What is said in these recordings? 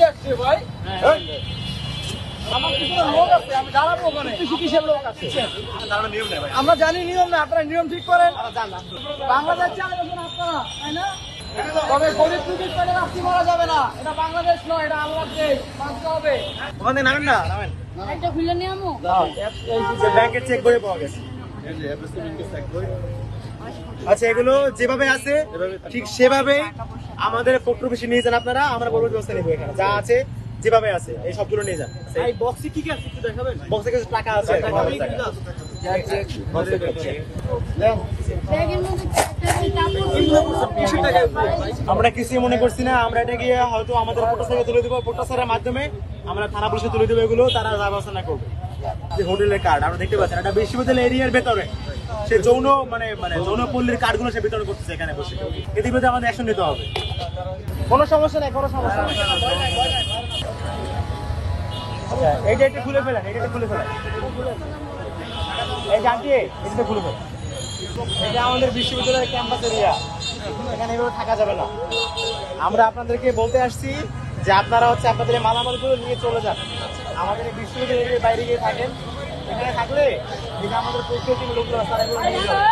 দেখছে ভাই। আমার কিছু লোক আছে, আমি দাঁড়াবো ওখানে। কিসের লোক আছে? আমরা জানি নিয়ম না, আপনারা নিয়ম ঠিক করেন। বাংলাদেশ চালাবেন আপনারা, তাই না? তবে গরিব দুঃখী করে রাস্তা মারা যাবে না। এটা বাংলাদেশ নয়, এটা আল্লাহর দেশ, মানতে হবে। ওখানে নামেন না, নামেন। একটা খুলে নিয়ে আমো। ব্যাংকের চেক বই পাওয়া গেছে। আচ্ছা, এগুলো যেভাবে আছে ঠিক সেভাবে আমাদের পত্র বেশি নিয়ে যান আপনারা। আমরা বলবো ব্যবস্থা নেবো এখানে যা আছে যেভাবে আছে এই সবগুলো নিয়ে যান। এই বক্সে কি কি আছে একটু দেখাবেন? বক্সে কিছু টাকা আছে। ব্যাগের মধ্যে কিসের টাকা? আমরা কিছুই মনে করছি না। আমরা এটা গিয়ে হয়তো আমাদের পোটাসারে তুলে দেবো, পোটাসারের মাধ্যমে আমরা থানা পুলিশে তুলে দেবো। এগুলো তারা যা ব্যবস্থা করবে। যে হোটেলের কার্ড আমরা দেখতে পাচ্ছেন, এটা বিশ্ববিদ্যালয় এরিয়ার ভেতরে সে যৌন মানে যৌনপল্লীর কার্ডগুলো সে বিতরণ করতেছে এখানে বসে। এদের বিরুদ্ধে আমাদের অ্যাকশন নিতে হবে। কোনো সমস্যা নেই, কোনো সমস্যা নেই। আচ্ছা, এইটা একটু খুলে ফেলেন, এইটা একটু খুলে ফেলেন। এই জানটি এটা খুলে ফেলেন। এটা আমাদের বিশ্ববিদ্যালয়ের ক্যাম্পাস এরিয়া, এখানে এভাবে থাকা যাবে না। আমরা আপনাদেরকে বলতে আসছি যে আপনারা হচ্ছে আপনাদের মালামালগুলো নিয়ে চলে যান। আমাদের এই বিশ্ববিদ্যালয়ের বাইরে গিয়ে থাকেন। এখানে থাকলে যেটা আমাদের প্রকৃতির লোকগুলো আছে তারা এগুলো নিয়ে যাবে।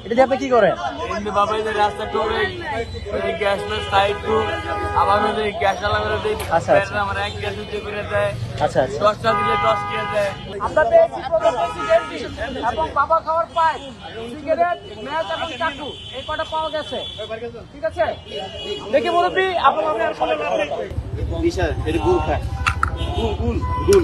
এটা দিয়ে আপনি কি করেন? বাবা এই রাস্তা টুরে এই গ্যাস না সাইড টু আবার ওই গ্যাস লাগানো দেই। আচ্ছা, আচ্ছা। আমরা এক গ্যাস দিয়ে করে দেয়। আচ্ছা আচ্ছা 10 টা দিলে 10 কে দেয়। আপনাদের সিগারেট এবং বাবা খাওয়ার পাইপ, সিগারেট, ম্যাচ এবং চাকু এই কটা পাওয়া গেছে। ঠিক আছে, দেখি মুরব্বী আপনার সামনে বিশাল এটা গুল খায়। গুল